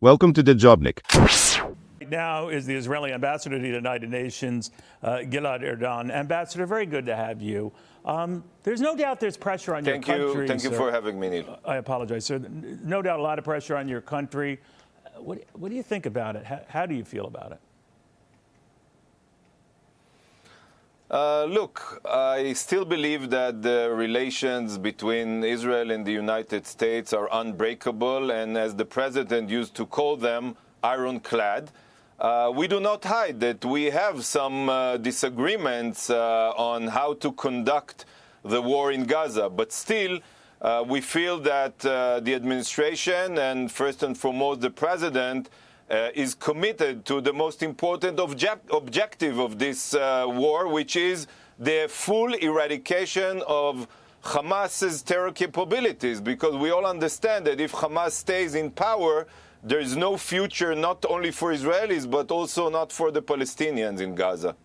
Welcome to the Jobnik. Right now is the Israeli ambassador to the United Nations, Gilad Erdan. Ambassador, very good to have you. There's no doubt there's pressure on your country. Thank you for having me, Neil. I apologize, sir. No doubt a lot of pressure on your country. What do you think about it? How do you feel about it? Look, I still believe that the relations between Israel and the United States are unbreakable, and as the president used to call them, ironclad. We do not hide that we have some disagreements on how to conduct the war in Gaza, but still we feel that the administration and first and foremost the president is committed to the most important objective of this war, which is the full eradication of Hamas's terror capabilities, because we all understand that if Hamas stays in power, there is no future not only for Israelis, but also not for the Palestinians in Gaza.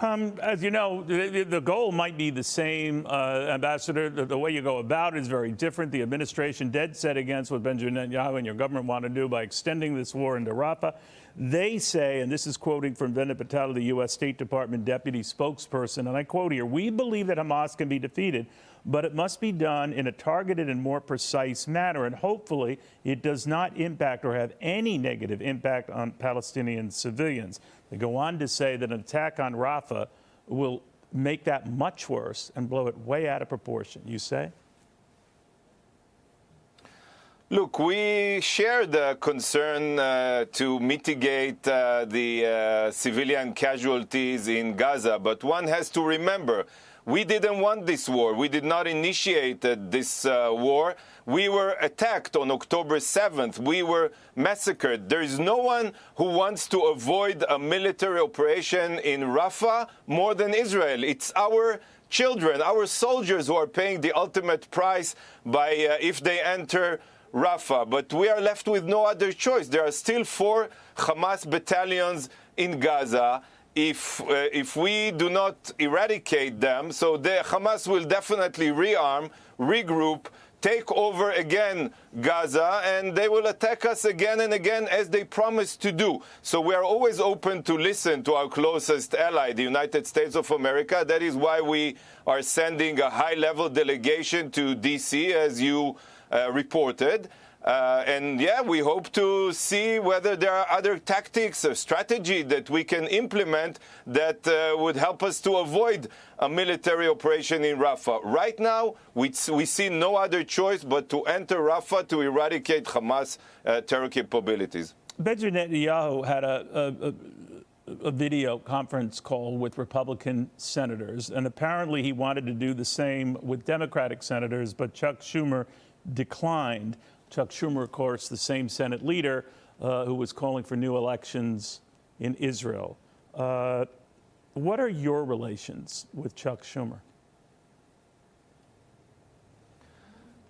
As you know, the goal might be the same, Ambassador. The way you go about it is very different. The administration dead set against what Benjamin Netanyahu and your government want to do by extending this war into Rafah. They say, and this is quoting from Vena Patel, the U.S. State Department deputy spokesperson, and I quote here, "We believe that Hamas can be defeated, but it must be done in a targeted and more precise manner, and hopefully it does not impact or have any negative impact on Palestinian civilians." They go on to say that an attack on Rafah will make that much worse and blow it way out of proportion. You say? Look, we share the concern to mitigate the civilian casualties in Gaza, but one has to remember, we didn't want this war. We did not initiate this war. We were attacked on October 7th. We were massacred. There is no one who wants to avoid a military operation in Rafah more than Israel. It's our children, our soldiers who are paying the ultimate price by if they enter Rafah. But we are left with no other choice. There are still 4 Hamas battalions in Gaza. If we do not eradicate them, so the Hamas will definitely rearm, regroup, take over again Gaza, and they will attack us again and again as they promised to do. So we are always open to listen to our closest ally, the United States of America. That is why we are sending a high-level delegation to D.C., as you reported. And yeah, we hope to see whether there are other tactics or strategy that we can implement that would help us to avoid a military operation in Rafah. Right now, we see no other choice but to enter Rafah to eradicate Hamas terror capabilities. Benjamin Netanyahu had a video conference call with Republican senators, and apparently he wanted to do the same with Democratic senators, but Chuck Schumer declined. Chuck Schumer, of course, the same Senate leader who was calling for new elections in Israel. What are your relations with Chuck Schumer?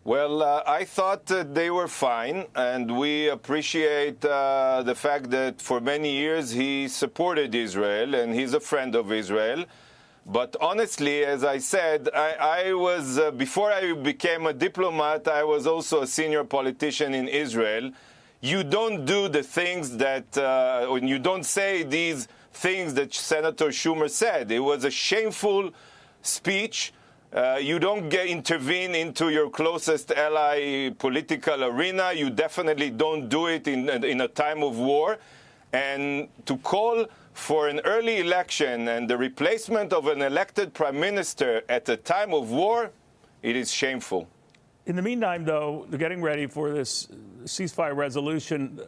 Well, I thought that they were fine, and we appreciate the fact that for many years he supported Israel, and he's a friend of Israel. But honestly, as I said, I was, before I became a diplomat, I was also a senior politician in Israel. You don't do the things that, when you don't say these things that Senator Schumer said. It was a shameful speech. You don't intervene into your closest ally political arena. You definitely don't do it in a time of war. And to call for an early election and the replacement of an elected prime minister at a time of war, it is shameful. In the meantime, though, they're getting ready for this ceasefire resolution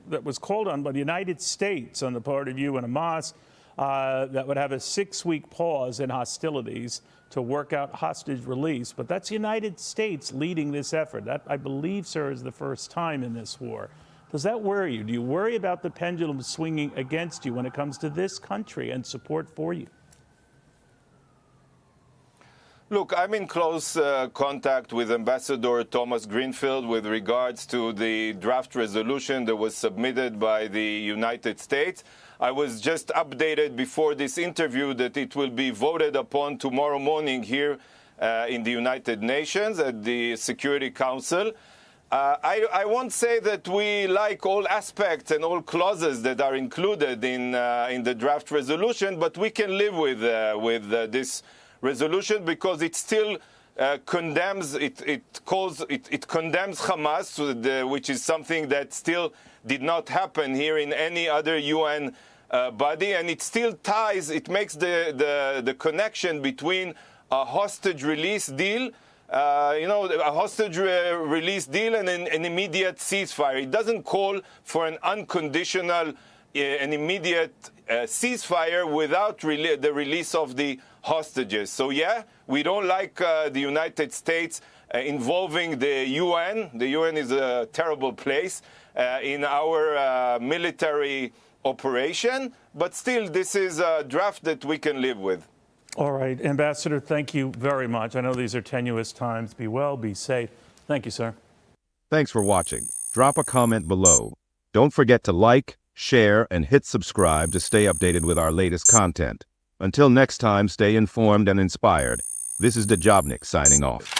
that was called on by the United States on the part of you and Hamas that would have a 6-week pause in hostilities to work out hostage release. But that's the United States leading this effort. That, I believe, sir, is the first time in this war. Does that worry you? Do you worry about the pendulum swinging against you when it comes to this country and support for you? Look, I'm in close contact with Ambassador Thomas Greenfield with regards to the draft resolution that was submitted by the United States. I was just updated before this interview that it will be voted upon tomorrow morning here in the United Nations at the Security Council. I won't say that we like all aspects and all clauses that are included in the draft resolution, but we can live with this resolution because it still condemns condemns Hamas, which is something that still did not happen here in any other UN body, and it still makes the connection between a hostage release deal. A hostage release deal and an immediate ceasefire. It doesn't call for an unconditional, an immediate ceasefire without the release of the hostages. So yeah, we don't like the United States involving the UN. The UN is a terrible place in our military operation, but still this is a draft that we can live with. All right, Ambassador, thank you very much. I know these are tenuous times. Be well, be safe. Thank you, sir. Thanks for watching. Drop a comment below. Don't forget to like, share, and hit subscribe to stay updated with our latest content. Until next time, stay informed and inspired. This is Dejobnik signing off.